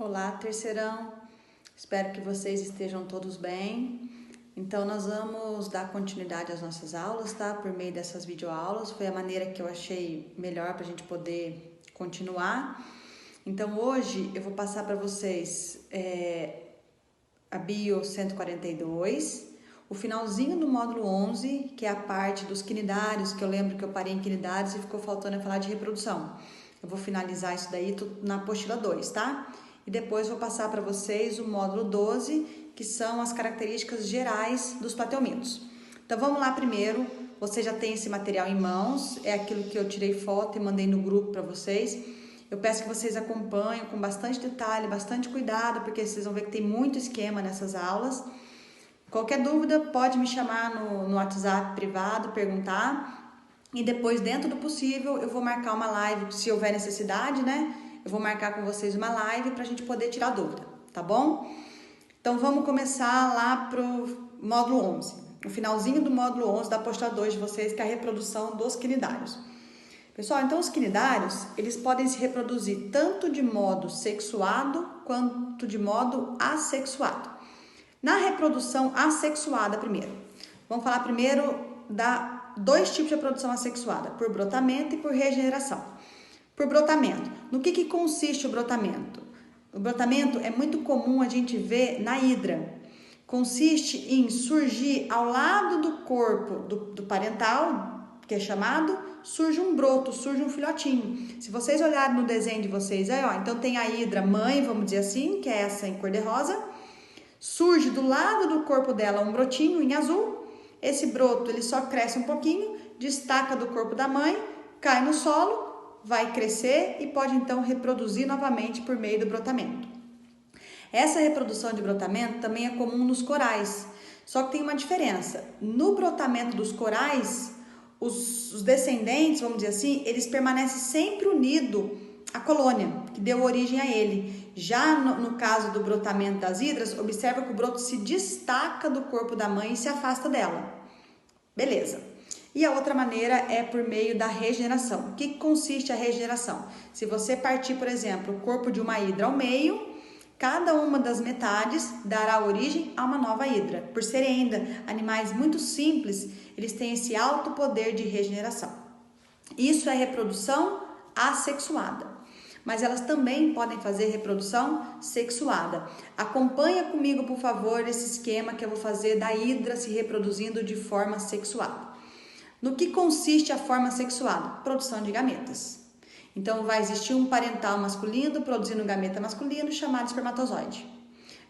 Olá, terceirão! Espero que vocês estejam todos bem. Então, nós vamos dar continuidade às nossas aulas, tá? Por meio dessas videoaulas. Foi a maneira que eu achei melhor para a gente poder continuar. Então, hoje eu vou passar para vocês a Bio 142, o finalzinho do módulo 11, que é a parte dos quinidários, que eu lembro que eu parei em quinidários e ficou faltando eu falar de reprodução. Eu vou finalizar isso daí na apostila 2, tá? E depois vou passar para vocês o módulo 12, que são as características gerais dos plateumintos. Então vamos lá primeiro, você já tem esse material em mãos, é aquilo que eu tirei foto e mandei no grupo para vocês. Eu peço que vocês acompanhem com bastante detalhe, bastante cuidado, porque vocês vão ver que tem muito esquema nessas aulas. Qualquer dúvida pode me chamar no WhatsApp privado, perguntar. E depois, dentro do possível, eu vou marcar uma live, se houver necessidade, né? Eu vou marcar com vocês uma live para a gente poder tirar dúvida, tá bom? Então, vamos começar lá pro módulo 11. O finalzinho do módulo 11 da apostila 2 de vocês, que é a reprodução dos quinidários. Pessoal, então os quinidários, eles podem se reproduzir tanto de modo sexuado quanto de modo assexuado. Na reprodução assexuada primeiro, vamos falar primeiro dois tipos de reprodução assexuada, por brotamento e por regeneração. Por brotamento, no que consiste o brotamento? O brotamento é muito comum a gente ver na hidra. Consiste em surgir ao lado do corpo do parental, que é chamado, surge um broto, surge um filhotinho. Se vocês olharem no desenho de vocês aí, ó, então tem a hidra mãe, vamos dizer assim, que é essa em cor de rosa. Surge do lado do corpo dela um brotinho em azul. Esse broto ele só cresce um pouquinho, destaca do corpo da mãe, cai no solo, vai crescer e pode então reproduzir novamente por meio do brotamento. Essa reprodução de brotamento também é comum nos corais, só que tem uma diferença. No brotamento dos corais, os descendentes, vamos dizer assim, eles permanecem sempre unidos à colônia, que deu origem a ele. Já no caso do brotamento das hidras, observa que o broto se destaca do corpo da mãe e se afasta dela. Beleza. E a outra maneira é por meio da regeneração. O que consiste a regeneração? Se você partir, por exemplo, o corpo de uma hidra ao meio, cada uma das metades dará origem a uma nova hidra. Por serem ainda animais muito simples, eles têm esse alto poder de regeneração. Isso é reprodução assexuada. Mas elas também podem fazer reprodução sexuada. Acompanha comigo, por favor, esse esquema que eu vou fazer da hidra se reproduzindo de forma sexuada. No que consiste a forma sexuada? Produção de gametas. Então, vai existir um parental masculino produzindo gameta masculino chamado espermatozoide.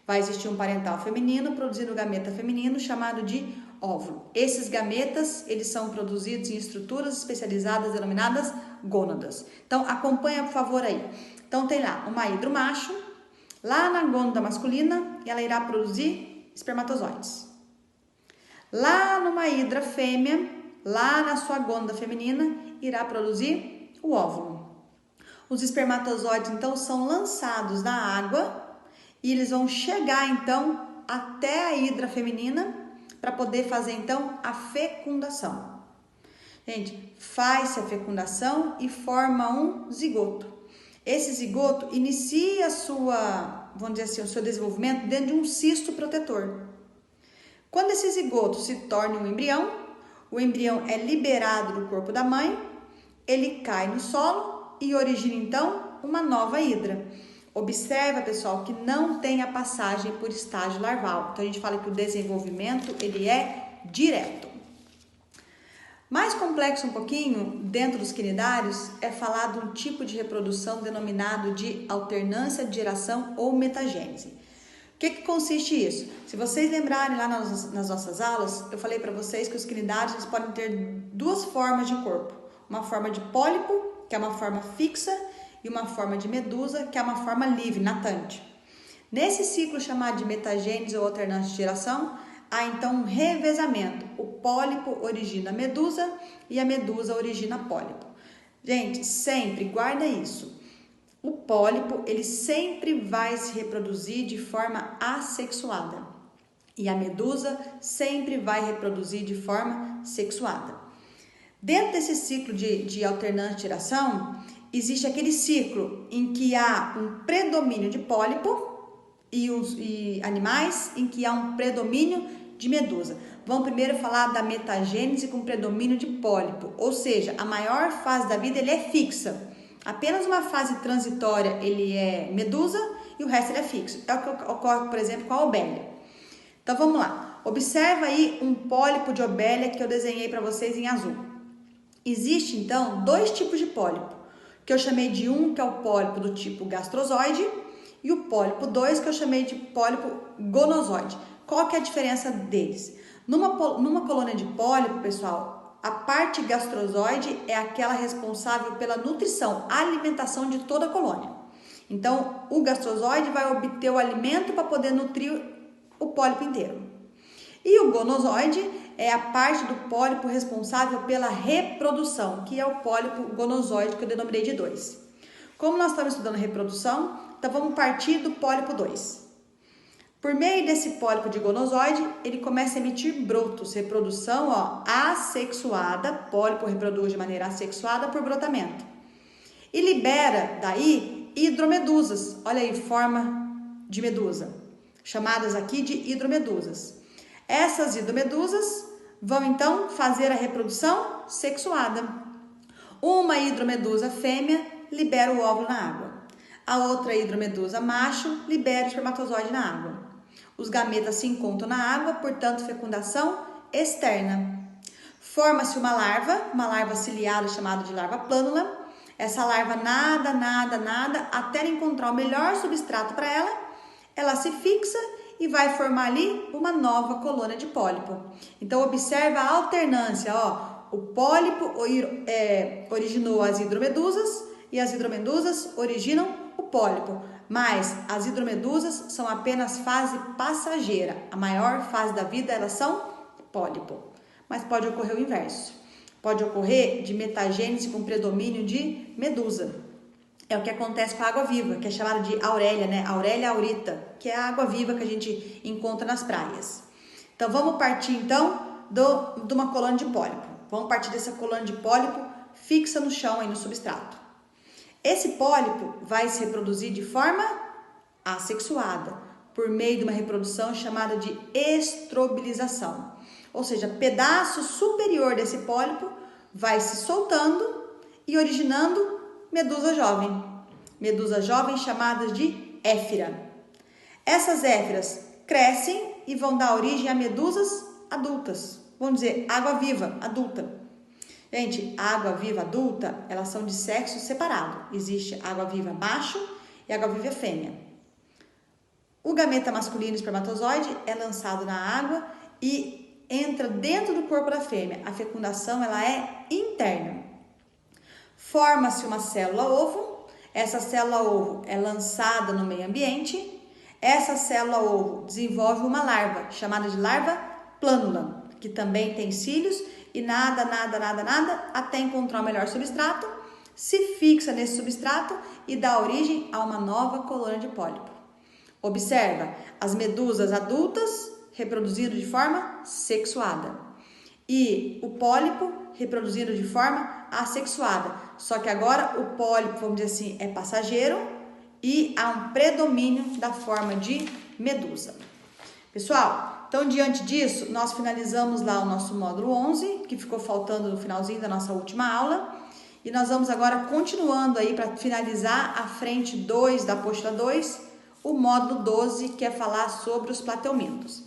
Vai existir um parental feminino produzindo gameta feminino chamado de óvulo. Esses gametas, eles são produzidos em estruturas especializadas denominadas gônadas. Então, acompanha, por favor, aí. Então, tem lá uma hidra macho, lá na gônada masculina, ela irá produzir espermatozoides. Lá numa hidra fêmea, lá na sua gônada feminina, irá produzir o óvulo. Os espermatozoides, então, são lançados na água e eles vão chegar, então, até a hidra feminina para poder fazer, então, a fecundação. Gente, faz-se a fecundação e forma um zigoto. Esse zigoto inicia vamos dizer assim, o seu desenvolvimento dentro de um cisto protetor. Quando esse zigoto se torna um embrião, o embrião é liberado do corpo da mãe, ele cai no solo e origina então uma nova hidra. Observa, pessoal, que não tem a passagem por estágio larval. Então a gente fala que o desenvolvimento ele é direto. Mais complexo um pouquinho, dentro dos quinidários, é falar de um tipo de reprodução denominado de alternância de geração ou metagênese. O que consiste isso? Se vocês lembrarem lá nas nossas aulas, eu falei para vocês que os quinidários eles podem ter duas formas de corpo. Uma forma de pólipo, que é uma forma fixa, e uma forma de medusa, que é uma forma livre, natante. Nesse ciclo chamado de metagênese ou alternância de geração, há então um revezamento. O pólipo origina a medusa e a medusa origina pólipo. Gente, sempre guarda isso. O pólipo, ele sempre vai se reproduzir de forma assexuada. E a medusa sempre vai reproduzir de forma sexuada. Dentro desse ciclo de alternância de geração, existe aquele ciclo em que há um predomínio de pólipo e animais em que há um predomínio de medusa. Vamos primeiro falar da metagênese com predomínio de pólipo, ou seja, a maior fase da vida ele é fixa. Apenas uma fase transitória ele é medusa e o resto ele é fixo. É o que ocorre, por exemplo, com a obelia. Então vamos lá. Observa aí um pólipo de obelia que eu desenhei para vocês em azul. Existe então dois tipos de pólipo, que eu chamei de um que é o pólipo do tipo gastrozoide e o pólipo 2 que eu chamei de pólipo gonozoide. Qual que é a diferença deles? Numa colônia de pólipo, pessoal, a parte gastrozoide é aquela responsável pela nutrição, alimentação de toda a colônia. Então, o gastrozoide vai obter o alimento para poder nutrir o pólipo inteiro. E o gonozoide é a parte do pólipo responsável pela reprodução, que é o pólipo gonozoide que eu denominei de 2. Como nós estamos estudando reprodução, então vamos partir do pólipo 2. Por meio desse pólipo de gonozoide, ele começa a emitir brotos, reprodução assexuada, pólipo reproduz de maneira assexuada por brotamento. E libera daí hidromedusas, olha aí, forma de medusa, chamadas aqui de hidromedusas. Essas hidromedusas vão então fazer a reprodução sexuada. Uma hidromedusa fêmea libera o óvulo na água. A outra hidromedusa macho libera o espermatozoide na água. Os gametas se encontram na água, portanto, fecundação externa. Forma-se uma larva ciliada chamada de larva plânula. Essa larva nada, até encontrar o melhor substrato para ela, ela se fixa e vai formar ali uma nova colônia de pólipo. Então, observa a alternância, o pólipo originou as hidromedusas e as hidromedusas originam o pólipo, mas as hidromedusas são apenas fase passageira. A maior fase da vida elas são pólipo, mas pode ocorrer o inverso. Pode ocorrer de metagênese com predomínio de medusa. É o que acontece com a água-viva, que é chamada de aurélia, né? Aurélia aurita, que é a água-viva que a gente encontra nas praias. Então, vamos partir, então, de uma colônia de pólipo. Vamos partir dessa colônia de pólipo fixa no chão, aí no substrato. Esse pólipo vai se reproduzir de forma assexuada, por meio de uma reprodução chamada de estrobilização. Ou seja, pedaço superior desse pólipo vai se soltando e originando medusa jovem chamadas de éfira. Essas éfiras crescem e vão dar origem a medusas adultas, vamos dizer, água-viva adulta. Gente, a água-viva adulta, elas são de sexo separado. Existe água-viva macho e água-viva fêmea. O gameta masculino espermatozoide é lançado na água e entra dentro do corpo da fêmea. A fecundação ela é interna. Forma-se uma célula-ovo. Essa célula-ovo é lançada no meio ambiente. Essa célula-ovo desenvolve uma larva, chamada de larva plânula, que também tem cílios e nada, até encontrar o melhor substrato, se fixa nesse substrato e dá origem a uma nova colônia de pólipo. Observa, as medusas adultas reproduzindo de forma sexuada e o pólipo reproduzindo de forma assexuada. Só que agora o pólipo, vamos dizer assim, é passageiro e há um predomínio da forma de medusa. Pessoal, então diante disso, nós finalizamos lá o nosso módulo 11, que ficou faltando no finalzinho da nossa última aula. E nós vamos agora continuando aí para finalizar a frente 2 da apostila 2, o módulo 12, que é falar sobre os plateumintos.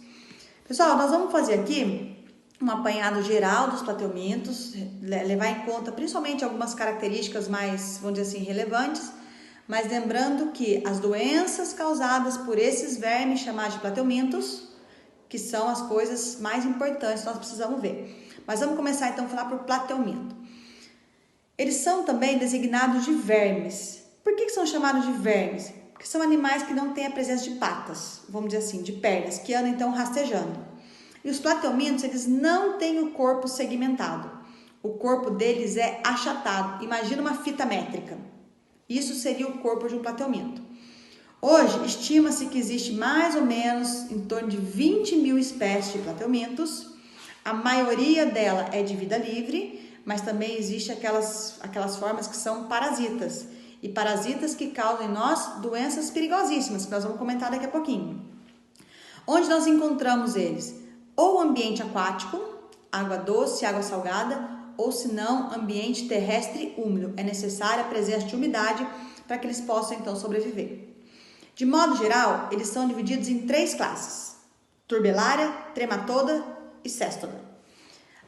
Pessoal, nós vamos fazer aqui um apanhado geral dos plateumintos, levar em conta principalmente algumas características mais, vamos dizer assim, relevantes, mas lembrando que as doenças causadas por esses vermes chamados de plateumintos, que são as coisas mais importantes que nós precisamos ver. Mas vamos começar então a falar por plateuminto. Eles são também designados de vermes. Por que são chamados de vermes? Porque são animais que não têm a presença de patas, vamos dizer assim, de pernas, que andam então rastejando. E os plateumintos, eles não têm o corpo segmentado. O corpo deles é achatado. Imagina uma fita métrica. Isso seria o corpo de um plateuminto. Hoje, estima-se que existe mais ou menos em torno de 20 mil espécies de plateumintos. A maioria dela é de vida livre, mas também existem aquelas formas que são parasitas. E parasitas que causam em nós doenças perigosíssimas, que nós vamos comentar daqui a pouquinho. Onde nós encontramos eles? Ou ambiente aquático, água doce, água salgada, ou se não, ambiente terrestre úmido. É necessária a presença de umidade para que eles possam então sobreviver. De modo geral, eles são divididos em 3 classes: turbelária, trematoda e cestoda.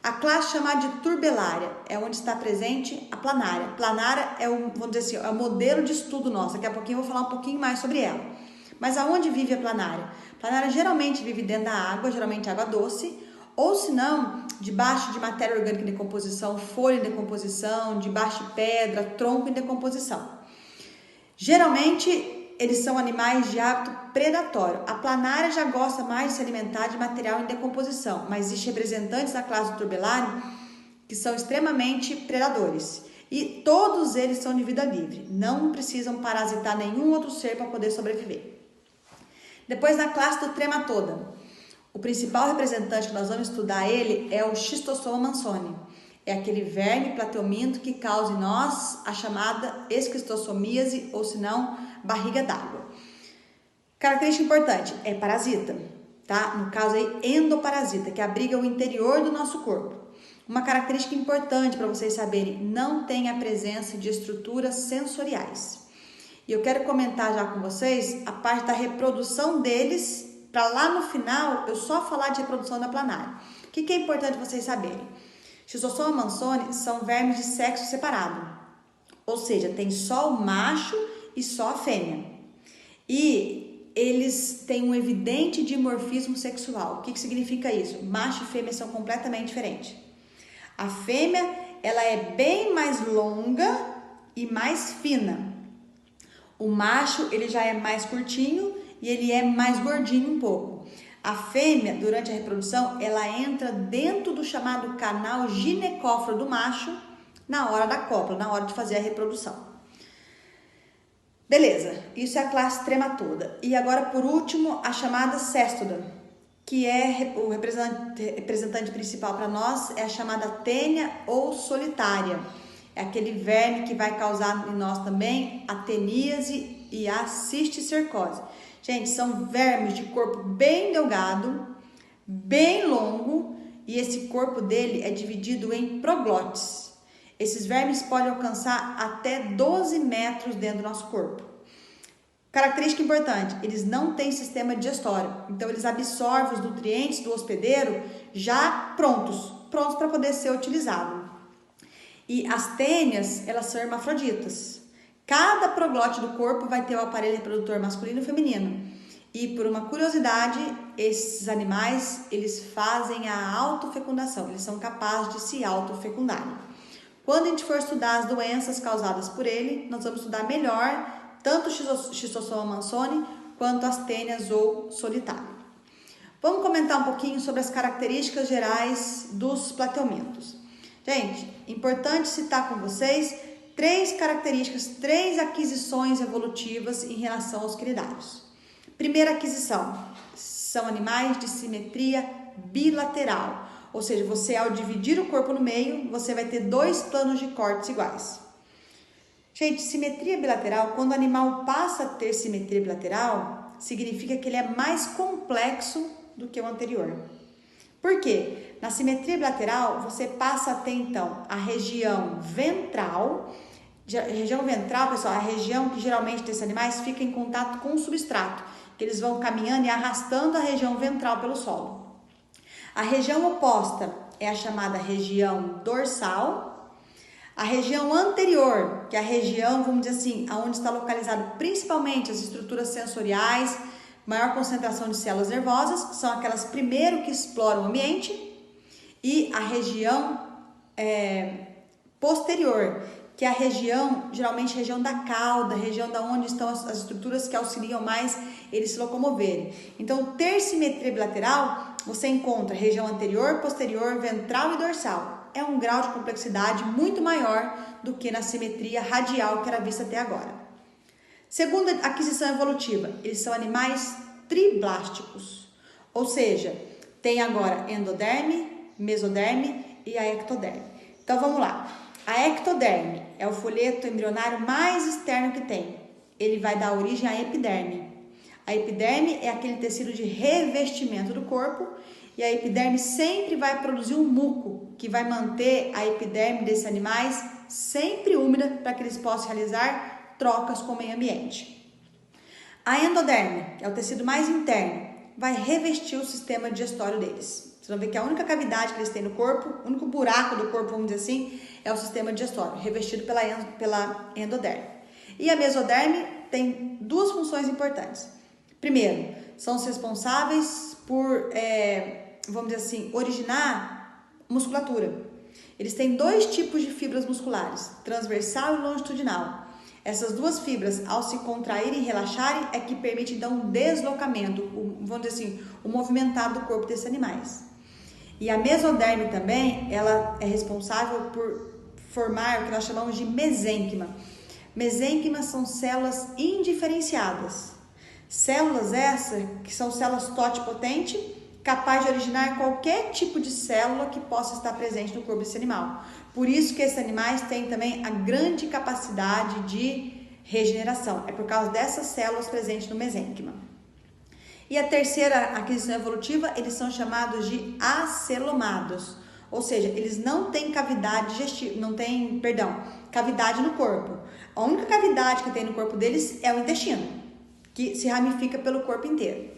A classe chamada de turbelária é onde está presente a planária. Planária é vamos dizer assim, é o modelo de estudo nosso. Daqui a pouquinho eu vou falar um pouquinho mais sobre ela. Mas aonde vive a planária? A planária geralmente vive dentro da água, geralmente água doce, ou se não, debaixo de matéria orgânica em decomposição, folha em decomposição, debaixo de pedra, tronco em decomposição. Geralmente, eles são animais de hábito predatório. A planária já gosta mais de se alimentar de material em decomposição, mas existem representantes da classe do turbelário que são extremamente predadores. E todos eles são de vida livre, não precisam parasitar nenhum outro ser para poder sobreviver. Depois, na classe do trematoda, o principal representante que nós vamos estudar ele é o Schistosoma mansoni. É aquele verme plateuminto que causa em nós a chamada esquistossomíase, ou se não, barriga d'água. Característica importante, é parasita, tá? No caso aí, endoparasita, que abriga o interior do nosso corpo. Uma característica importante para vocês saberem, não tem a presença de estruturas sensoriais. E eu quero comentar já com vocês a parte da reprodução deles, para lá no final eu só falar de reprodução da planária. O que é importante vocês saberem? Schistosoma mansoni são vermes de sexo separado, ou seja, tem só o macho e só a fêmea. E eles têm um evidente dimorfismo sexual. O que significa isso? Macho e fêmea são completamente diferentes. A fêmea, ela é bem mais longa e mais fina. O macho, ele já é mais curtinho e ele é mais gordinho um pouco. A fêmea, durante a reprodução, ela entra dentro do chamado canal ginecóforo do macho na hora da cópula, na hora de fazer a reprodução. Beleza, isso é a classe trematoda. E agora, por último, a chamada cestoda, que é o representante principal para nós, é a chamada tênia ou solitária. É aquele verme que vai causar em nós também a teníase e a cisticercose. Gente, são vermes de corpo bem delgado, bem longo, e esse corpo dele é dividido em proglotes. Esses vermes podem alcançar até 12 metros dentro do nosso corpo. Característica importante, eles não têm sistema digestório, então eles absorvem os nutrientes do hospedeiro já prontos para poder ser utilizado. E as tênias, elas são hermafroditas. Cada proglote do corpo vai ter o aparelho reprodutor masculino e feminino. E por uma curiosidade, esses animais, eles fazem a autofecundação, eles são capazes de se autofecundarem. Quando a gente for estudar as doenças causadas por ele, nós vamos estudar melhor tanto o Schistosoma mansoni quanto as tênias ou solitário. Vamos comentar um pouquinho sobre as características gerais dos plateumintos. Gente, importante citar com vocês 3 características, 3 aquisições evolutivas em relação aos quinidários. Primeira aquisição, são animais de simetria bilateral, ou seja, você ao dividir o corpo no meio, você vai ter 2 planos de cortes iguais. Gente, simetria bilateral, quando o animal passa a ter simetria bilateral, significa que ele é mais complexo do que o anterior. Por quê? Na simetria bilateral, você passa a ter, então, a região ventral. Região ventral, pessoal, é a região que geralmente desses animais fica em contato com o substrato, que eles vão caminhando e arrastando a região ventral pelo solo. A região oposta é a chamada região dorsal. A região anterior, que é a região, vamos dizer assim, onde está localizado principalmente as estruturas sensoriais, maior concentração de células nervosas, que são aquelas primeiro que exploram o ambiente, e a região posterior, que é a região, geralmente a região da cauda, a região da onde estão as estruturas que auxiliam mais eles se locomoverem. Então, ter simetria bilateral, você encontra região anterior, posterior, ventral e dorsal. É um grau de complexidade muito maior do que na simetria radial que era vista até agora. Segunda aquisição evolutiva, eles são animais triblásticos, ou seja, tem agora endoderme, mesoderme e a ectoderme. Então vamos lá. A ectoderme é o folheto embrionário mais externo que tem. Ele vai dar origem à epiderme. A epiderme é aquele tecido de revestimento do corpo e a epiderme sempre vai produzir um muco que vai manter a epiderme desses animais sempre úmida para que eles possam realizar trocas com o meio ambiente. A endoderme, que é o tecido mais interno, vai revestir o sistema digestório deles. Vocês vão ver que a única cavidade que eles têm no corpo, o único buraco do corpo, vamos dizer assim, é o sistema digestório, revestido pela endoderme. E a mesoderme tem duas funções importantes. Primeiro, são os responsáveis por, vamos dizer assim, originar musculatura. Eles têm dois tipos de fibras musculares, transversal e longitudinal. Essas duas fibras, ao se contraírem e relaxarem, é que permite então um deslocamento, vamos dizer assim, o movimentado do corpo desses animais. E a mesoderme também, ela é responsável por formar o que nós chamamos de mesênquima. Mesênquimas são células indiferenciadas. Células essas que são células totipotentes, capazes de originar qualquer tipo de célula que possa estar presente no corpo desse animal. Por isso que esses animais têm também a grande capacidade de regeneração. É por causa dessas células presentes no mesênquima. E a terceira aquisição evolutiva, eles são chamados de acelomados. Ou seja, eles não têm cavidade digestiva, cavidade no corpo. A única cavidade que tem no corpo deles é o intestino, que se ramifica pelo corpo inteiro.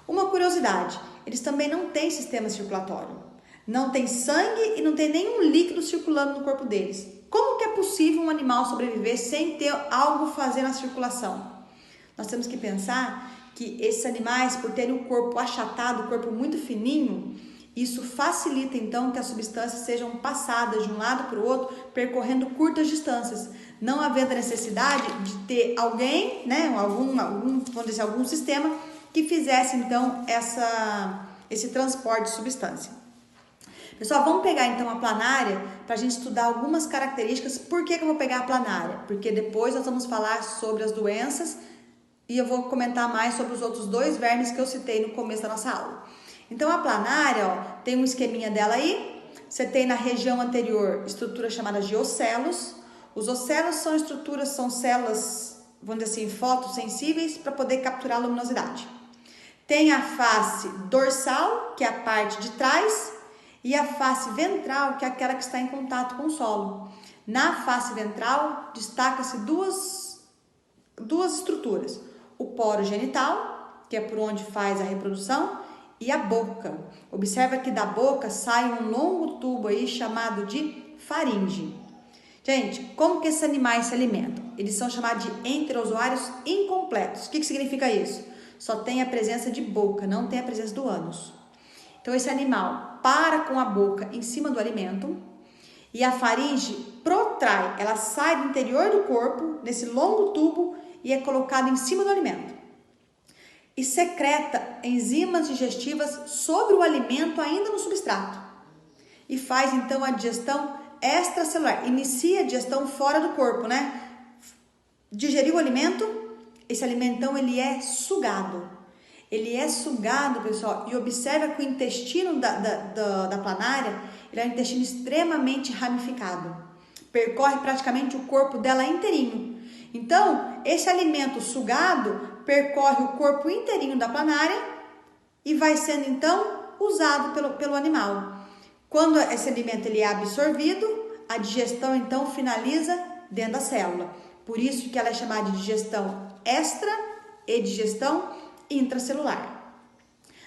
Uma curiosidade, eles também não têm sistema circulatório. Não tem sangue e não tem nenhum líquido circulando no corpo deles. Como que é possível um animal sobreviver sem ter algo fazendo a circulação? Nós temos que pensar que esses animais, por terem o corpo achatado, o corpo muito fininho, isso facilita então que as substâncias sejam passadas de um lado para o outro, percorrendo curtas distâncias, não havendo a necessidade de ter alguém, algum sistema que fizesse então esse transporte de substância. Pessoal, vamos pegar então a planária para a gente estudar algumas características. Por que eu vou pegar a planária? Porque depois nós vamos falar sobre as doenças e eu vou comentar mais sobre os outros dois vermes que eu citei no começo da nossa aula. Então a planária, tem um esqueminha dela aí. Você tem na região anterior estruturas chamadas de ocelos. Os ocelos são células, vamos dizer assim, fotossensíveis para poder capturar a luminosidade. Tem a face dorsal, que é a parte de trás, e a face ventral, que é aquela que está em contato com o solo. Na face ventral, destaca-se duas estruturas. O poro genital, que é por onde faz a reprodução, e a boca. Observa que da boca sai um longo tubo aí chamado de faringe. Gente, como que esses animais se alimentam? Eles são chamados de enterozoários incompletos. O que significa isso? Só tem a presença de boca, não tem a presença do ânus. Então esse animal para com a boca em cima do alimento e a faringe protrai, ela sai do interior do corpo, nesse longo tubo, e é colocada em cima do alimento. E secreta enzimas digestivas sobre o alimento ainda no substrato. E faz então a digestão extracelular, inicia a digestão fora do corpo, né? Digeriu o alimento, esse alimentão ele é sugado. Ele é sugado, pessoal, e observa que o intestino da planária, ele é um intestino extremamente ramificado. Percorre praticamente o corpo dela inteirinho. Então, esse alimento sugado percorre o corpo inteirinho da planária e vai sendo, então, usado pelo animal. Quando esse alimento ele é absorvido, a digestão, então, finaliza dentro da célula. Por isso que ela é chamada de digestão extra e digestão intracelular.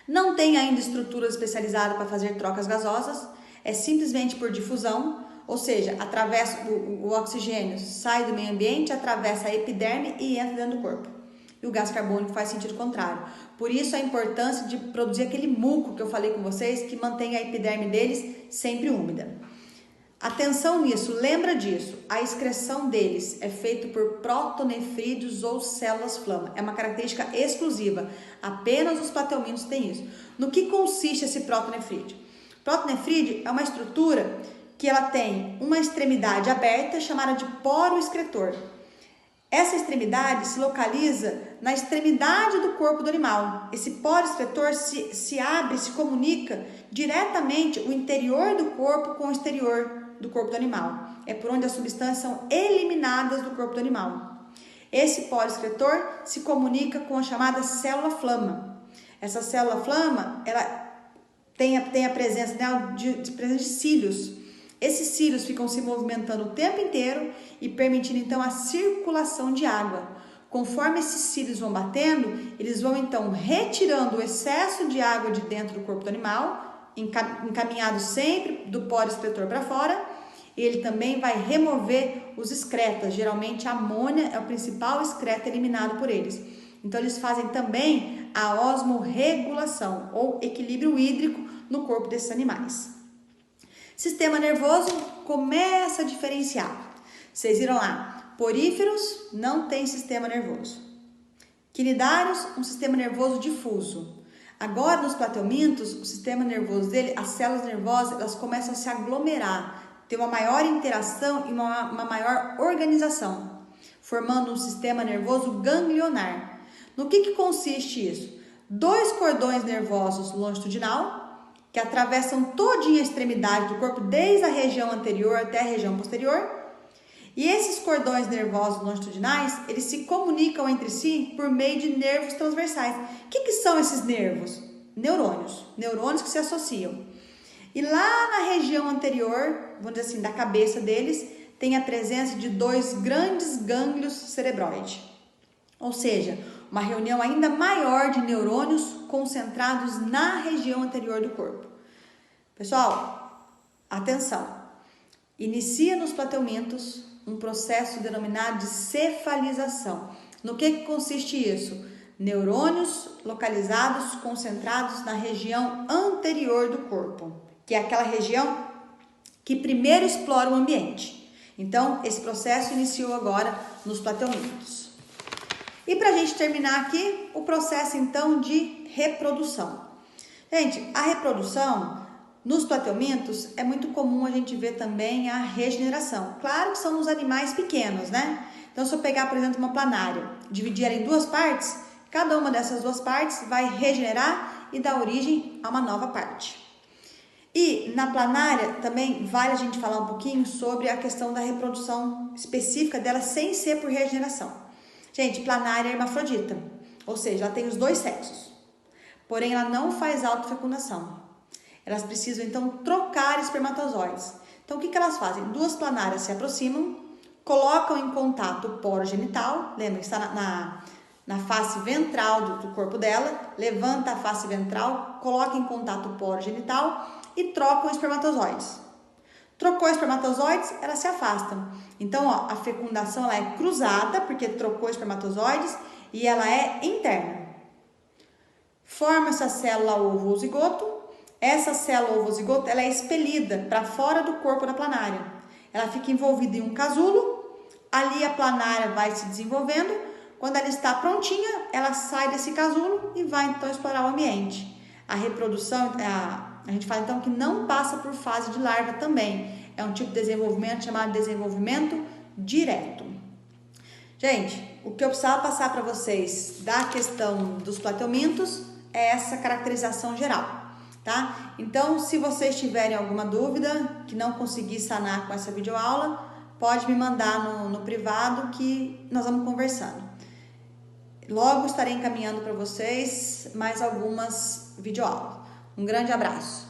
Não tem ainda estrutura especializada para fazer trocas gasosas, é simplesmente por difusão, ou seja, atravessa o oxigênio, sai do meio ambiente, atravessa a epiderme e entra dentro do corpo. E o gás carbônico faz sentido contrário. Por isso a importância de produzir aquele muco que eu falei com vocês, que mantém a epiderme deles sempre úmida. Atenção nisso, lembra disso, a excreção deles é feita por protonefrídeos ou células flama, é uma característica exclusiva, apenas os plateuminos têm isso. No que consiste esse protonefrídeo? Protonefrídeo é uma estrutura que ela tem uma extremidade aberta chamada de poro excretor. Essa extremidade se localiza na extremidade do corpo do animal. Esse poro excretor se abre, se comunica diretamente o interior do corpo com o exterior do corpo do animal. É por onde as substâncias são eliminadas do corpo do animal. Esse poro excretor se comunica com a chamada célula-flama. Essa célula-flama, ela tem a presença dela de cílios. Esses cílios ficam se movimentando o tempo inteiro e permitindo então a circulação de água. Conforme esses cílios vão batendo, eles vão então retirando o excesso de água de dentro do corpo do animal, encaminhado sempre do poro excretor para fora. Ele também vai remover os excretas, geralmente a amônia é o principal excreta eliminado por eles. Então eles fazem também a osmorregulação ou equilíbrio hídrico no corpo desses animais. Sistema nervoso começa a diferenciar. Vocês viram lá, poríferos não tem sistema nervoso. Quinidários, um sistema nervoso difuso. Agora nos plateumintos, o sistema nervoso dele, as células nervosas, elas começam a se aglomerar, ter uma maior interação e uma maior organização, formando um sistema nervoso ganglionar. No que consiste isso? 2 cordões nervosos longitudinal, que atravessam todinha a extremidade do corpo, desde a região anterior até a região posterior. E esses cordões nervosos longitudinais, eles se comunicam entre si por meio de nervos transversais. O que são esses nervos? Neurônios que se associam. E lá na região anterior, vamos dizer assim, da cabeça deles, tem a presença de 2 grandes gânglios cerebroides. Ou seja, uma reunião ainda maior de neurônios concentrados na região anterior do corpo. Pessoal, atenção! Inicia nos plateumintos um processo denominado de cefalização. No que consiste isso? Neurônios localizados, concentrados na região anterior do corpo, que é aquela região que primeiro explora o ambiente. Então, esse processo iniciou agora nos plateumintos. E para a gente terminar aqui, o processo então de reprodução. Gente, a reprodução nos plateumintos é muito comum a gente ver também a regeneração. Claro que são nos animais pequenos, né? Então, se eu pegar, por exemplo, uma planária, dividir ela em 2 partes, cada uma dessas 2 partes vai regenerar e dar origem a uma nova parte. E na planária também vale a gente falar um pouquinho sobre a questão da reprodução específica dela sem ser por regeneração. Gente, planária é hermafrodita, ou seja, ela tem os 2 sexos, porém ela não faz autofecundação. Elas precisam então trocar espermatozoides. Então o que elas fazem? 2 planárias se aproximam, colocam em contato o poro genital, lembra que está na face ventral do corpo dela, levanta a face ventral, coloca em contato o poro genital e trocam espermatozoides. Trocou espermatozoides, elas se afastam. Então, ó, a fecundação ela é cruzada, porque trocou espermatozoides, e ela é interna. Forma-se a célula ovo ou zigoto. Essa célula ovo ou zigoto ela é expelida para fora do corpo da planária. Ela fica envolvida em um casulo, ali a planária vai se desenvolvendo. Quando ela está prontinha, ela sai desse casulo e vai então explorar o ambiente. A reprodução, a gente fala então que não passa por fase de larva também. É um tipo de desenvolvimento chamado desenvolvimento direto. Gente, o que eu precisava passar para vocês da questão dos plateumintos é essa caracterização geral, tá? Então, se vocês tiverem alguma dúvida que não consegui sanar com essa videoaula, pode me mandar no privado que nós vamos conversando. Logo estarei encaminhando para vocês mais algumas videoaulas. Um grande abraço!